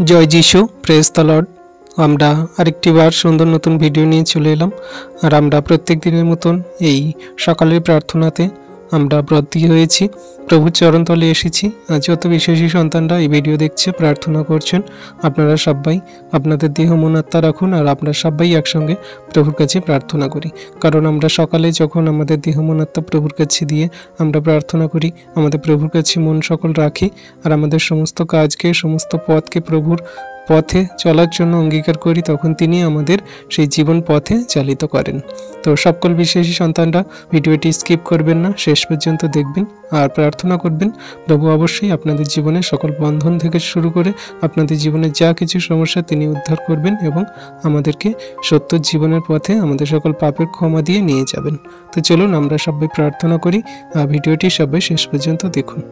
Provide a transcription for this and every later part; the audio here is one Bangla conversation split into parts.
জয় যিশু, প্রেজ দ্য লর্ড। আমরা আরেকটিবার সুন্দর নতুন ভিডিও নিয়ে চলে এলাম। আর আমরা প্রত্যেক দিনের মতন এই সকালের প্রার্থনাতে আমরা ব্রতী হয়েছি, প্রভুর চরণতলে এসেছি। আজ যত বিশ্বাসী সন্তানরা এই ভিডিও দেখছে, প্রার্থনা করছেন, আপনারা সবাই আপনাদের দেহ মন আত্মা রাখুন। আর আপনারা সবাই একসঙ্গে প্রভুর কাছে প্রার্থনা করি, কারণ আমরা সকালে যখন আমাদের দেহ মন আত্মা প্রভুর কাছে দিয়ে আমরা প্রার্থনা করি, আমাদের প্রভুর কাছে মন সকল রাখি, আর আমাদের সমস্ত কাজকে, সমস্ত পথকে প্রভুর পথে চলার জন্য অঙ্গীকার করি, তখন তিনি আমাদের সেই জীবন পথে চালিত করেন। তো সকল বিশ্বাসী সন্তানরা ভিডিওটি স্কিপ করবেন না, শেষ পর্যন্ত দেখবেন আর প্রার্থনা করবেন। প্রভু অবশ্যই আপনাদের জীবনে সকল বন্ধন থেকে শুরু করে আপনাদের জীবনে যা কিছু সমস্যা তিনি উদ্ধার করবেন এবং আমাদেরকে সত্য জীবনের পথে আমাদের সকল পাপের ক্ষমা দিয়ে নিয়ে যাবেন। তো চলুন আমরা সবাই প্রার্থনা করি আর ভিডিওটি সবাই শেষ পর্যন্ত দেখুন।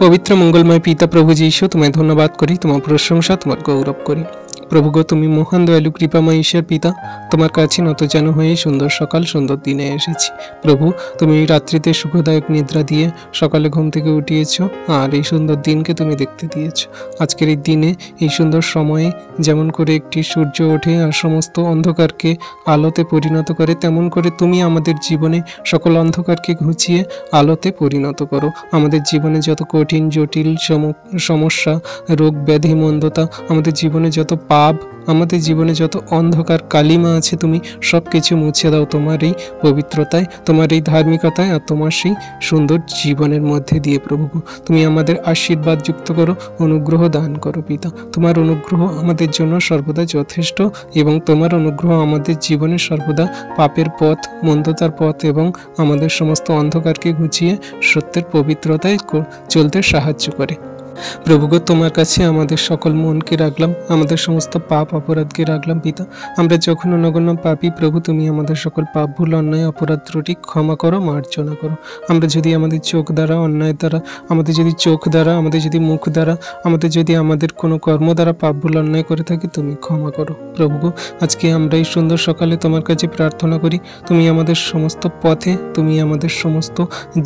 পবিত্র মঙ্গলময় পিতা প্রভু যীশু, তোমায় ধন্যবাদ করি, তোমার প্রশংসা, তোমার গৌরব করি। প্রভু গো, তুমি মহান দয়ালু কৃপাময় ঈশ্বর পিতা, তোমার কাছে নত যেন হয়ে সুন্দর সকাল সুন্দর দিনে এসেছি। প্রভু, তুমি এই রাত্রিতে সুখদায়ক নিদ্রা দিয়ে সকালে ঘুম থেকে উঠিয়েছ আর এই সুন্দর দিনকে তুমি দেখতে দিয়েছ। আজকের এই দিনে এই সুন্দর সময়ে যেমন করে একটি সূর্য ওঠে আর সমস্ত অন্ধকারকে আলোতে পরিণত করে, তেমন করে তুমি আমাদের জীবনে সকল অন্ধকারকে ঘুচিয়ে আলোতে পরিণত করো। আমাদের জীবনে যত কঠিন জটিল সমস্যা, রোগ ব্যাধি মন্দতা, আমাদের জীবনে যত পাপ, আমাদের জীবনে যত অন্ধকার কালিমা আছে, তুমি সব কিছু মুছে দাও তোমার এই পবিত্রতায়, তোমার এই ধার্মিকতায় আর তোমার সেই সুন্দর জীবনের মধ্যে দিয়ে। প্রভু, তুমি আমাদের আশীর্বাদ যুক্ত করো, অনুগ্রহ দান করো পিতা। তোমার অনুগ্রহ আমাদের জন্য সর্বদা যথেষ্ট এবং তোমার অনুগ্রহ আমাদের জীবনে সর্বদা পাপের পথ, মন্দতার পথ এবং আমাদের সমস্ত অন্ধকারকে ঘুচিয়ে সত্যের পবিত্রতায় চলতে সাহায্য করে। প্রভু গো, তোমার কাছে আমাদের সকল মনকে রাখলাম, আমাদের সমস্ত পাপ অপরাধকে রাখলাম পিতা। আমরা যখন অনগণ্য পাপী, প্রভু তুমি আমাদের সকল পাপ, ভুল, অন্যায়, অপরাধ, ত্রুটি ক্ষমা করো, মার্জনা করো। আমরা যদি আমাদের চোখ দ্বারা, অন্যায় দ্বারা, আমাদের যদি চোখ দ্বারা, আমাদের যদি মুখ দ্বারা, আমাদের কোনো কর্ম দ্বারা পাপ, ভুল, অন্যায় করে থাকি, তুমি ক্ষমা করো। প্রভু গো, আজকে আমরা এই সুন্দর সকালে তোমার কাছে প্রার্থনা করি, তুমি আমাদের সমস্ত পথে, তুমি আমাদের সমস্ত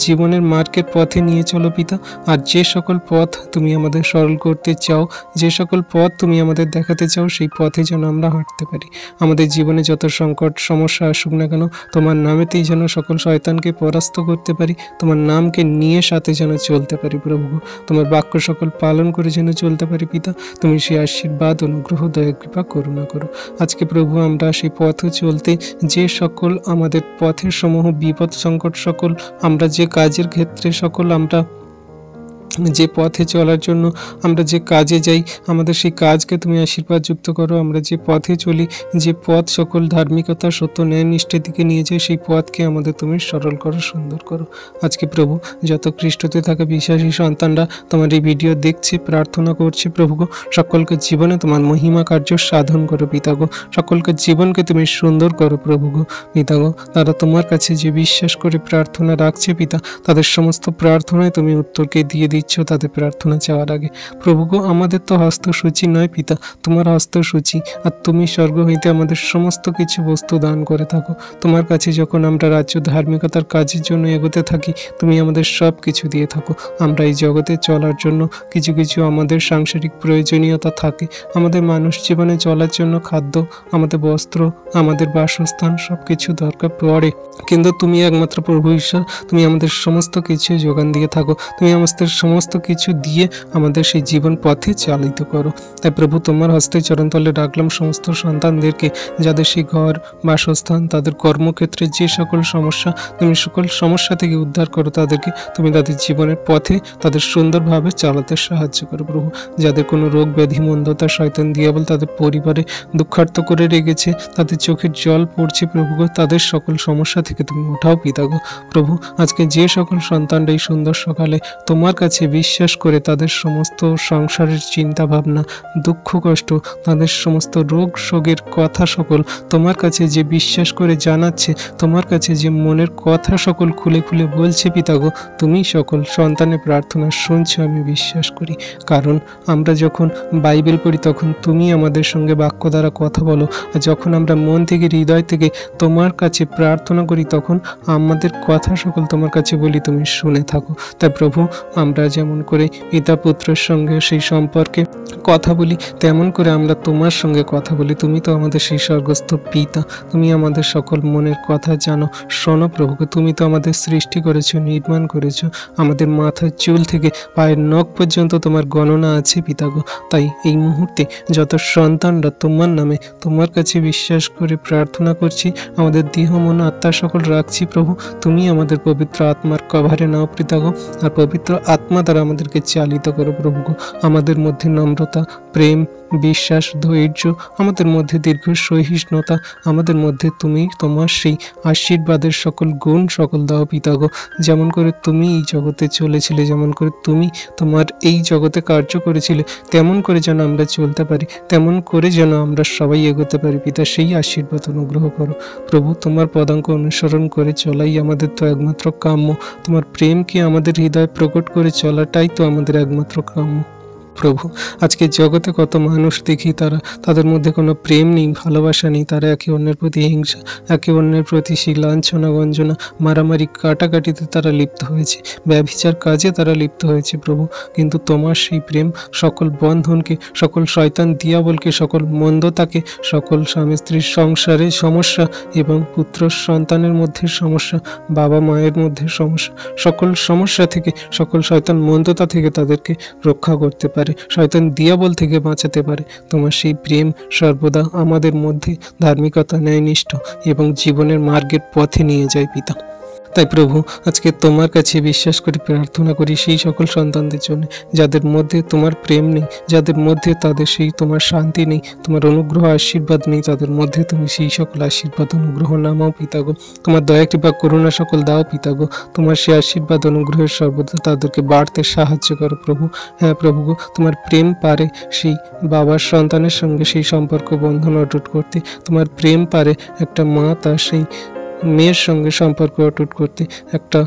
জীবনের মার্গের পথে নিয়ে চলো পিতা। আর যে সকল পথ তুমি আমাদের সরল করতে চাও, যে সকল পথ তুমি আমাদের দেখাতে চাও, সেই পথে যেন আমরা হাঁটতে পারি। আমাদের জীবনে যত সংকট সমস্যা আসুক না কেন, তোমার নামেতেই যেন সকল শয়তানকে পরাস্ত করতে পারি, তোমার নামকে নিয়ে সাথে যেন চলতে পারি। প্রভু, তোমার বাক্য সকল পালন করে যেন চলতে পারি পিতা। তুমি সেই আশীর্বাদ, অনুগ্রহ, দয়া, কৃপা, করুণা করো। আজকে প্রভু, আমরা সেই পথে চলতে যে সকল আমাদের পথের সমূহ বিপদ সংকট সকল, আমরা যে কাজের ক্ষেত্রে সকল, আমরা যে পথে চলার জন্য আমরা যে কাজে যাই, আমাদের সেই কাজকে তুমি আশীর্বাদ যুক্ত করো। আমরা যে পথে চলি, যে পথ সকল ধার্মিকতা, সত্য, ন্যায়, নিষ্ঠের দিকে নিয়ে যায়, সেই পথকে আমাদের তুমি সরল করো, সুন্দর করো। আজকে প্রভু, যত খ্রিস্টতে থাকা বিশ্বাসী সন্তানরা তোমার এই ভিডিও দেখছে, প্রার্থনা করছে, প্রভু গো, সকলকে জীবনে তোমার মহিমা কার্য সাধন করো পিতা গো। সকলকে জীবনকে তুমি সুন্দর করো প্রভু গো পিতা গো। তারা তোমার কাছে যে বিশ্বাস করে প্রার্থনা রাখছে পিতা, তাদের সমস্ত প্রার্থনায় তুমি উত্তরকে দিয়ে দিচ্ছ তাদের প্রার্থনা চাওয়ার আগে। প্রভু গো, আমাদের তো হস্তসূচি নয় পিতা, তোমার হস্তসূচি, আর তুমি স্বর্গ হইতে আমাদের সমস্ত কিছু বস্তু দান করে থাকো। তোমার কাছে যখন আমরা রাজ্য ধার্মিকতার কাজের জন্য এগোতে থাকি, তুমি আমাদের সব কিছু দিয়ে থাকো। আমরা এই জগতে চলার জন্য কিছু কিছু আমাদের সাংসারিক প্রয়োজনীয়তা থাকে, আমাদের মানুষ জীবনে চলার জন্য খাদ্য, আমাদের বস্ত্র, আমাদের বাসস্থান সব কিছু দরকার পড়ে, কিন্তু তুমি একমাত্র প্রভু ঈশ্বর, তুমি আমাদের সমস্ত কিছু যোগান দিয়ে থাকো। তুমি আমাদের সমস্ত কিছু দিয়ে আমাদের সেই জীবন পথে চালিত করো। তাই প্রভু, তোমার হস্তে চরণতলে রাখলাম সমস্ত সন্তানদেরকে, যাদের সেই ঘর, বাসস্থান, তাদের কর্মক্ষেত্রে যে সকল সমস্যা, তুমি সকল সমস্যা থেকে উদ্ধার করো তাদেরকে। তুমি তাদের জীবনের পথে তাদের সুন্দরভাবে চালাতে সাহায্য করো প্রভু। যাদের কোনো রোগ ব্যাধি মন্দতা, শয়তান দিয়াবল তাদের পরিবারে দুঃখার্ত করে রেখেছে, তাদের চোখের জল পড়ছে প্রভু গো, তাদের সকল সমস্যা থেকে তুমি উঠাও পিতা গো। প্রভু, আজকে যে সকল সন্তানরা এই সুন্দর সকালে তোমার কাছে বিশ্বাস করে তাদের সমস্ত সংসারের চিন্তা ভাবনা, দুঃখ কষ্ট, তাদের সমস্ত রোগ শোকের কথা সকল তোমার কাছে যে বিশ্বাস করে জানাচ্ছে, তোমার কাছে যে মনের কথা সকল খুলে খুলে বলছে পিতা গো, তুমি সকল সন্তানের প্রার্থনা শুনছো আমি বিশ্বাস করি। কারণ আমরা যখন বাইবেল পড়ি তখন তুমি আমাদের সঙ্গে বাক্য দ্বারা কথা বলো, আর যখন আমরা মন থেকে, হৃদয় থেকে তোমার কাছে প্রার্থনা করি তখন আমাদের কথা সকল তোমার কাছে বলি, তুমি শুনে থাকো। তাই প্রভু, আমরা যেমন করে পিতা পুত্রের সঙ্গে সেই সম্পর্কে কথা বলি, তেমন করে আমরা তোমার সঙ্গে কথা বলি। তুমি তো আমাদের সেই স্বর্গস্থ পিতা, তুমি আমাদের সকল মনের কথা জানো। শোনো প্রভুকে, তুমি তো আমাদের সৃষ্টি করেছো, নির্মাণ করেছো। আমাদের মাথার চুল থেকে পায়ের নখ পর্যন্ত তোমার গণনা আছে পিতাগো। তাই এই মুহূর্তে যত সন্তানরা তোমার নামে তোমার কাছে বিশ্বাস করে প্রার্থনা করছি, আমাদের দেহ মন আত্মা সকল রাখছি প্রভু। তুমি আমাদের পবিত্র আত্মার কভারে নাও পিতাগো, আর পবিত্র আত্মা দ্বারা আমাদেরকে চালিত করো প্রভুগো। আমাদের মধ্যে নম্রতা, প্রেম, বিশ্বাস, ধৈর্য, আমাদের মধ্যে দীর্ঘ সহিষ্ণুতা, আমাদের মধ্যে তুমি তোমার সেই আশীর্বাদের সকল গুণ সকল দাও পিতাগো। যেমন করে তুমি এই জগতে চলেছিলে, যেমন করে তুমি তোমার এই জগতে কার্য করেছিলে, তেমন করে যেন আমরা চলতে পারি, তেমন করে যেন আমরা সবাই এগোতে পারি পিতা। সেই আশীর্বাদ অনুগ্রহ করো প্রভু। তোমার পদাঙ্ক অনুসরণ করে চলাই আমাদের তো একমাত্র কাম্য। তোমার প্রেমকে আমাদের হৃদয়ে প্রকট করে চলাটাই তো আমাদের একমাত্র কাম্য প্রভু। আজকে জগতে কত মানুষ দেখি, তাদের মধ্যে কোনো প্রেম নেই, ভালোবাসা নেই। তারা একে অন্যের প্রতি হিংসা, একে অন্যের প্রতি সেই লাঞ্ছনা গঞ্জনা, মারামারি, কাটাকাটিতে তারা লিপ্ত হয়েছে, ব্যভিচার কাজে তারা লিপ্ত হয়েছে প্রভু। কিন্তু তোমার সেই প্রেম সকল বন্ধনকে, সকল শয়তান দিয়াবলকে, সকল মন্দতাকে, সকল স্বামী স্ত্রীর সংসারে সমস্যা এবং পুত্র সন্তানের মধ্যে সমস্যা, বাবা মায়ের মধ্যে সমস্যা, সকল সমস্যা থেকে, সকল শয়তান মন্দতা থেকে তাদেরকে রক্ষা করতে পারে, শয়তান দিয়াবল থেকে বাঁচাতে পারে। তোমার সেই প্রেম সর্বদা আমাদের মধ্যে ধার্মিকতা, ন্যায়নিষ্ঠ এবং জীবনের মার্গের পথে নিয়ে যায় পিতা। তাই প্রভু, আজকে তোমার কাছে বিশ্বাস করে প্রার্থনা করি সেই সকল সন্তানদের জন্য যাদের মধ্যে তোমার প্রেম নেই, যাদের মধ্যে তাদের সেই তোমার শান্তি নেই, তোমার অনুগ্রহ আশীর্বাদ নেই, তাদের মধ্যে তুমি সেই সকল আশীর্বাদ অনুগ্রহ নামাও পিতাগো। তোমার দয়া কৃপা করুণা সকল দাও পিতাগো। তোমার সেই আশীর্বাদ অনুগ্রহের সর্বদা তাদেরকে বাড়তে সাহায্য করো প্রভু। হ্যাঁ প্রভু গো, তোমার প্রেম পারে সেই বাবার সন্তানের সঙ্গে সেই সম্পর্ক বন্ধন অটুট করতে। তোমার প্রেম পারে একটা মা তার সেই মেয়ের সঙ্গে সম্পর্ক অটুট করতে, একটা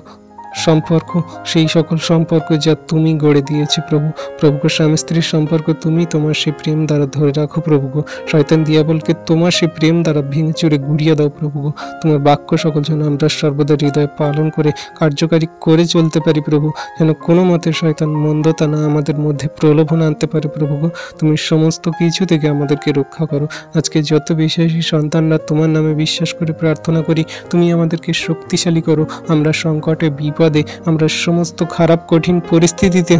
সম্পর্ক, সেই সকল সম্পর্ক যা তুমি গড়ে দিয়েছি প্রভু। প্রভুকে স্বামী স্ত্রীর সম্পর্ক তুমি তোমার সেই প্রেম দ্বারা ধরে রাখো প্রভুগো। শয়তান দিয়াবলকে তোমার সেই প্রেম দ্বারা ভেঙে চুরে গুড়িয়ে দাও প্রভুগো। তোমার বাক্য সকল যেন আমরা সর্বদা হৃদয়ে পালন করে কার্যকারী করে চলতে পারি প্রভু, যেন কোনো মতে শয়তান মন্দতা না আমাদের মধ্যে প্রলোভন আনতে পারে প্রভুগো। তুমি সমস্ত কিছু থেকে আমাদেরকে রক্ষা করো। আজকে যত বিশ্বাসী সন্তানরা তোমার নামে বিশ্বাস করে প্রার্থনা করি, তুমি আমাদেরকে শক্তিশালী করো। আমরা সংকটে, বিপদে, আমরা সমস্ত খারাপ কঠিন পরিস্থিতিতে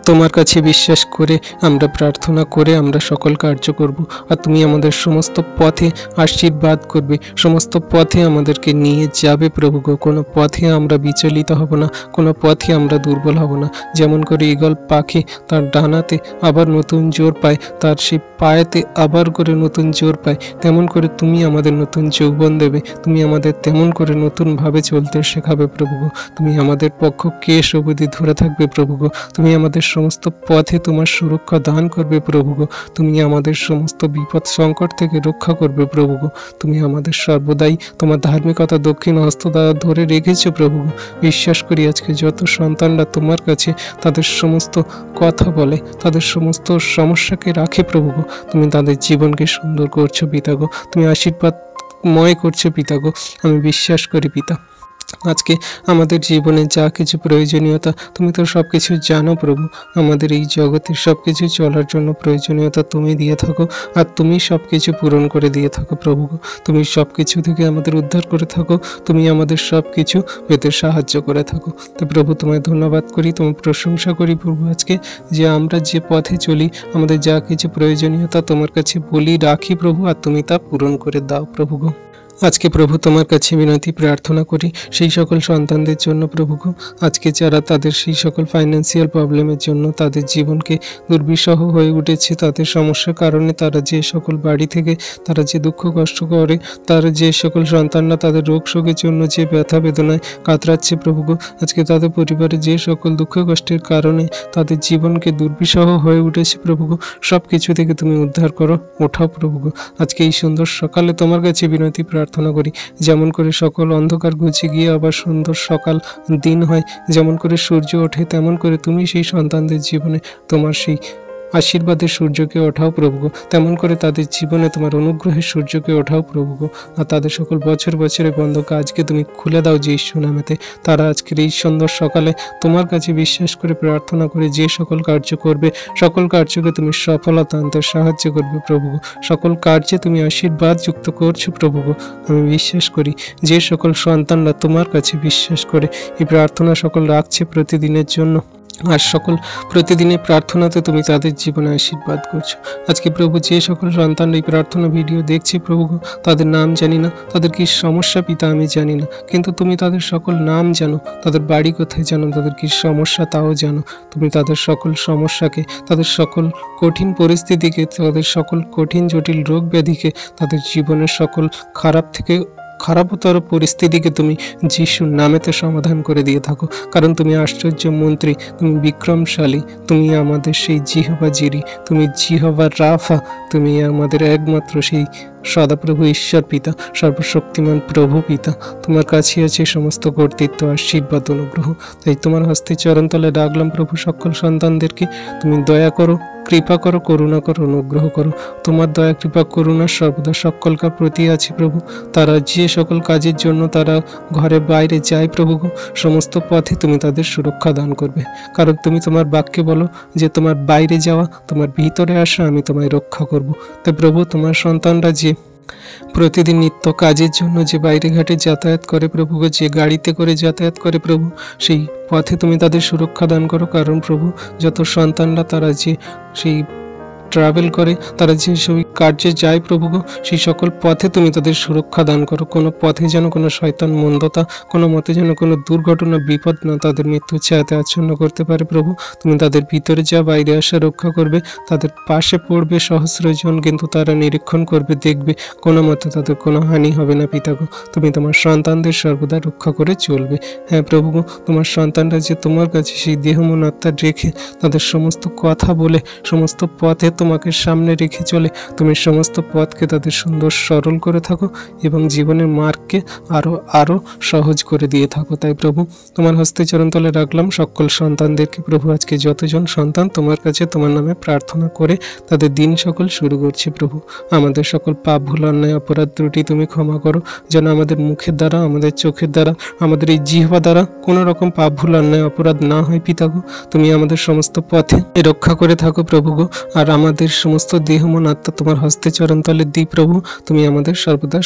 তোমার কাছে বিশ্বাস করে আমরা প্রার্থনা করে আমরা সকল কার্য করব। আর তুমি আমাদের সমস্ত পথে আশীর্বাদ করবে, সমস্ত পথে আমাদেরকে নিয়ে যাবে প্রভু গো। কোনো পথে আমরা বিচলিত হব না, কোনো পথে আমরা দুর্বল হব না। যেমন করে ঈগল পাখি তার ডানাতে আবার নতুন জোর পায়, তার সেই পায়েতে আবার করে নতুন জোর পায়, তেমন করে তুমি আমাদের নতুন যৌবন দেবে। তুমি আমাদের তেমন করে নতুনভাবে চলতে শেখাবে প্রভু গো। তুমি আমাদের পক্ষ কেশ অবধি ধরে থাকবে প্রভু গো। তুমি আমাদের সমস্ত পথে তোমার সুরক্ষা দান করবে প্রভু গো। তুমি আমাদের সমস্ত বিপদ সংকট থেকে রক্ষা করবে প্রভু গো। তুমি আমাদের সর্বদাই তোমার ধার্মিকতা দক্ষিণ হস্ত দ্বারা ধরে রেখেছো প্রভু গো। বিশ্বাস করি আজকে যত সন্তানরা তোমার কাছে তাদের সমস্ত কথা বলে, তাদের সমস্ত সমস্যাকে রাখে প্রভু গো, তুমি তাদের জীবনকে সুন্দর করছো পিতা গো। তুমি আশীর্বাদময় করছো পিতা গো। আমি বিশ্বাস করি পিতা, আজকে আমাদের জীবনে যা কিছু প্রয়োজনীয়তা তুমি তো সব কিছু জানো প্রভু। আমাদের এই জগতের সব কিছু চলার জন্য প্রয়োজনীয়তা তুমি দিয়ে থাকো, আর তুমি সব কিছু পূরণ করে দিয়ে থাকো প্রভু। তুমি সব কিছু থেকে আমাদের উদ্ধার করে থাকো, তুমি আমাদের সব কিছু পেতে সাহায্য করে থাকো। তো প্রভু, তোমায় ধন্যবাদ করি, তোমার প্রশংসা করি প্রভু আজকে যে আমরা যে পথে চলি, আমাদের যা কিছু প্রয়োজনীয়তা তোমার কাছে বলি, রাখি প্রভু, আর তুমি তা পূরণ করে দাও প্রভু গো। আজকে প্রভু তোমার কাছে বিনতি প্রার্থনা করি সেই সকল সন্তানদের জন্য প্রভু গো, আজকে যারা তাদের সেই সকল ফাইন্যান্সিয়াল প্রবলেমের জন্য তাদের জীবনকে দুর্বিষহ হয়ে উঠেছে, তাদের সমস্যার কারণে তারা যে সকল বাড়ি থেকে তারা যে দুঃখ কষ্ট করে, তারা যে সকল সন্তানরা তাদের রোগ শোকের জন্য যে ব্যথা বেদনায় কাতরাচ্ছে প্রভু গো, আজকে তাদের পরিবারে যে সকল দুঃখ কষ্টের কারণে তাদের জীবনকে দুর্বিষহ হয়ে উঠেছে প্রভু গো, সব কিছু থেকে তুমি উদ্ধার করো, ওঠাও প্রভু গো। আজকে এই সুন্দর সকালে তোমার কাছে বিনতি প্রার্থনা করি, যেমন করে সকল অন্ধকার ঘুচে গিয়ে আবার সুন্দর সকাল দিন হয়, যেমন করে সূর্য ওঠে, তেমন করে তুমি সেই সন্তানদের জীবনে তোমার সেই আশীর্বাদের সূর্যকে ওঠাও প্রভু গো, তেমন করে তাদের জীবনে তোমার অনুগ্রহের সূর্যকে ওঠাও প্রভু গো। আর তাদের সকল বছরের বন্ধ কাজকে তুমি খুলে দাও যীশু নামেতে। তারা আজকের এই সুন্দর সকালে তোমার কাছে বিশ্বাস করে প্রার্থনা করে যে সকল কার্য করবে, সকল কার্যকে তুমি সফলতা আনতে সাহায্য করবে প্রভু গো। সকল কার্যে তুমি আশীর্বাদ যুক্ত করছো প্রভু গো। আমি বিশ্বাস করি যে সকল সন্তানরা তোমার কাছে বিশ্বাস করে এই প্রার্থনা সকল রাখছে প্রতিদিনের জন্য, আর সকল প্রতিদিনের প্রার্থনাতে তুমি তাদের জীবনে আশীর্বাদ করছো। আজকে প্রভু যে সকল সন্তান এই প্রার্থনা ভিডিও দেখছে প্রভু গো, তাদের নাম জানি না, তাদের কি সমস্যা পিতা আমি জানি না, কিন্তু তুমি তাদের সকল নাম জানো, তাদের বাড়ি কোথায় জানো, তাদের কি সমস্যা তাও জানো। তুমি তাদের সকল সমস্যাকে, তাদের সকল কঠিন পরিস্থিতিকে, তাদের সকল কঠিন জটিল রোগ ব্যাধিকে, তাদের জীবনের সকল খারাপ থেকে খারাপতর পরিস্থিতিকে তুমি যিশুর নামেতে সমাধান করে দিয়ে থাকো। কারণ তুমি আশ্চর্য মন্ত্রী, তুমি বিক্রমশালী, তুমি আমাদের সেই জিহবা জিরি, তুমি জিহবা রাফা, তুমি আমাদের একমাত্র সেই সদাপ্রভু ঈশ্বর পিতা, সর্বশক্তিমান প্রভু পিতা। তোমার কাছে আছে সমস্ত কর্তৃত্ব, আশীর্বাদ, অনুগ্রহ। তাই তোমার হস্তে চরণতলে ডাকলাম প্রভু সকল সন্তানদেরকে, তুমি দয়া করো, কৃপা করো, করুণা করো, অনুগ্রহ করো। তোমার দয়া কৃপা করুণা সর্বদা সকলকার প্রতি আছে প্রভু। তারা যে সকল কাজের জন্য তারা ঘরে বাইরে যায় প্রভু, সমস্ত পথে তুমি তাদের সুরক্ষা দান করবে। কারণ তুমি তোমার বাক্যে বলো যে তোমার বাইরে যাওয়া, তোমার ভিতরে আসা, আমি তোমায় রক্ষা করব। তাই প্রভু তোমার সন্তানরা যে প্রতিদিন নিত্য কাজের জন্য যে বাইরে ঘাটে যাতায়াত করে প্রভু, যে গাড়িতে করে যাতায়াত করে প্রভু, সেই পথে তুমি তাদের সুরক্ষা দান করো। কারণ প্রভু যত সন্তানরা তারা যে সেই ট্রাভেল করে, তারা যে সব কার্যে যায় প্রভু গো, সেই সকল পথে তুমি তাদের সুরক্ষা দান করো। কোনো পথে যেন কোনো শয়তান মন্দতা, কোনো মতে যেন কোনো দুর্ঘটনা বিপদ না তাদের মৃত্যু ছায়াতে আচ্ছন্ন করতে পারে প্রভু। তুমি তাদের ভিতরে যা বাইরে আসা রক্ষা করবে, তাদের পাশে পড়বে সহস্রজন, কিন্তু তারা নিরীক্ষণ করবে, দেখবে কোনো মতে তাদের কোনো হানি হবে না পিতা গো। তুমি তোমার সন্তানদের সর্বদা রক্ষা করে চলবে। হ্যাঁ প্রভু গো, তোমার সন্তানরা যে তোমার কাছে সেই দেহ মন আত্মা রেখে তাদের সমস্ত কথা বলে সমস্ত পথে তোমাকে সামনে রেখে চলে, তুমি সমস্ত পথকে তাদের সুন্দর সরল করে থাকো এবং জীবনের মার্গকে আরো সহজ করে দিয়ে থাকো। তাই প্রভু তোমার হস্তে চরণতলে রাখলাম সকল সন্তানদেরকে প্রভু। আজকে যতজন সন্তান তোমার কাছে তোমার নামে প্রার্থনা করে তাদের দিন সকল শুরু করছে প্রভু, আমাদের সকল পাপ ভুল অন্যায় অপরাধ ত্রুটি তুমি ক্ষমা করো, যেন আমাদের মুখের দ্বারা, আমাদের চোখের দ্বারা, আমাদের এই জিহ্বা দ্বারা কোনো রকম পাপ ভুল অন্যায় অপরাধ না হয় পিতা গো। তুমি আমাদের সমস্ত পথে রক্ষা করে থাকো প্রভু গো। আর আমাদের সমস্ত দেহ মন আত্মা তোমার হস্তে চরণতলে দিই প্রভু। তুমি আমাদের সর্বদা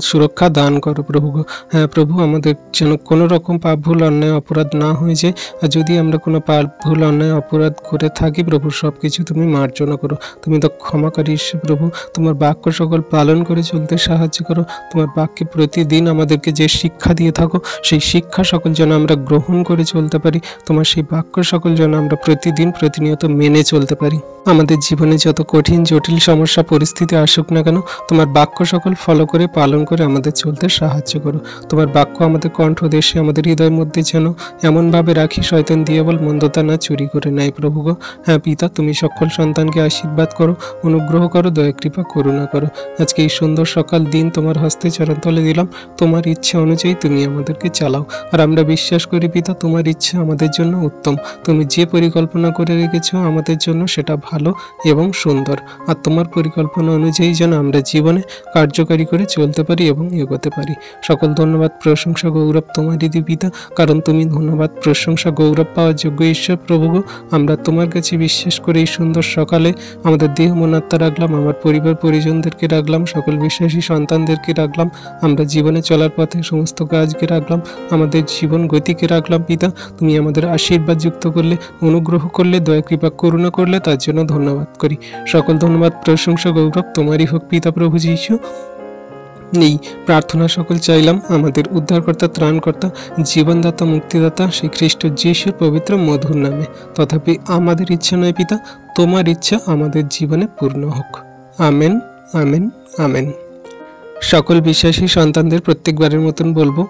সুরক্ষা দান করো প্রভু গো। হ্যাঁ প্রভু, আমাদের যেন কোনো রকম পাপ ভুল অন্যায় অপরাধ না হয়ে যায়। আর যদি আমরা কোনো পাপ ভুল অন্যায় অপরাধ করে থাকি প্রভু, সব কিছু তুমি মার্জনা করো। তুমি তো ক্ষমাকারী ঈশ্বর প্রভু। তোমার বাক্য সকল পালন করে চলতে সাহায্য করো। তোমার বাক্যে প্রতিদিন আমাদেরকে যে শিক্ষা দিয়ে থাকো, সেই শিক্ষা সকল যেন আমরা গ্রহণ করে চলতে পারি। তোমার সেই বাক্য সকল যেন আমরা প্রতিদিন প্রতিনিয়ত মেনে চলতে পারি। আমাদের জীবনে যত কঠিন জটিল সমস্যা পরিস্থিতি আসুক না কেন, তোমার বাক্য সকল ফলো করে পালন করে আমাদের চলতে সাহায্য করো। তোমার বাক্য আমাদের কণ্ঠদেশে, আমাদের হৃদয়ের মধ্যে যেন এমনভাবে রাখি শয়তান দিয়াবল মন্দতা না চুরি করে নেয় প্রভু গো। হ্যাঁ পিতা, তুমি সকল সন্তানকে আশীর্বাদ করো, অনুগ্রহ করো, দয়া কৃপা করুণা করো। আজকে এই সুন্দর সকাল দিন তোমার হস্তে চরণতলে দিলাম। তোমার ইচ্ছা অনুযায়ী তুমি আমাদেরকে চালাও। আর আমরা বিশ্বাস করি পিতা, তোমার ইচ্ছা আমাদের জন্য উত্তম। তুমি যে পরিকল্পনা করে রেখেছো আমাদের জন্য সেটা ভালো এবং সুন্দর। আর তোমার পরিকল্পনা অনুযায়ী যেন আমরা জীবনে কার্যকারী করে চলতে পারি এবং এগোতে পারি। সকল ধন্যবাদ, প্রশংসা, গৌরব তোমারই দিই পিতা। কারণ তুমি ধন্যবাদ, প্রশংসা, গৌরব পাওয়ার যোগ্য ঈশ্বর প্রভু গো। আমরা তোমার কাছে বিশ্বাস করে এই সুন্দর সকালে আমাদের দেহ মন আত্মা রাখলাম, আমার পরিবার পরিজনদেরকে রাখলাম, সকল বিশ্বাসী সন্তানদেরকে রাখলাম, আমরা জীবনে চলার পথে সমস্ত কাজকে রাখলাম, আমাদের জীবন গতিকে রাখলাম পিতা। তুমি আমাদের আশীর্বাদ যুক্ত করলে, অনুগ্রহ করলে, দয়া কৃপা করুণা করলে, তার জন্য ধন্যবাদ করি। সকল ধন্যবাদ, প্রশংসা, গৌরব তোমারই হোক পিতা প্রভু যীশু। এই প্রার্থনা সকল চাইলাম আমাদের উদ্ধারকর্তা, ত্রাণকর্তা, জীবনদাতা, মুক্তিদাতা সেই খ্রিস্ট যিশুর পবিত্র মধুর নামে। তথাপি আমাদের ইচ্ছা নয় পিতা, তোমার ইচ্ছা আমাদের জীবনে পূর্ণ হোক। Amen, amen, amen. সকল বিশ্বাসী সন্তানদের প্রত্যেকবারের মতন বলবো,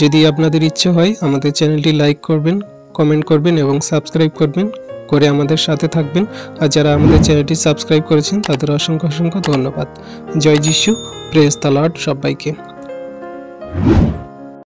যদি আপনাদের ইচ্ছে হয় আমাদের চ্যানেলটি লাইক করবেন, কমেন্ট করবেন এবং সাবস্ক্রাইব করবেন, করে আমাদের সাথে থাকবেন। আর যারা আমাদের চ্যানেলটি সাবস্ক্রাইব করেছেন তাদের অসংখ্য ধন্যবাদ। জয় যিশু, প্রেজ দ্য লর্ড সবাইকে।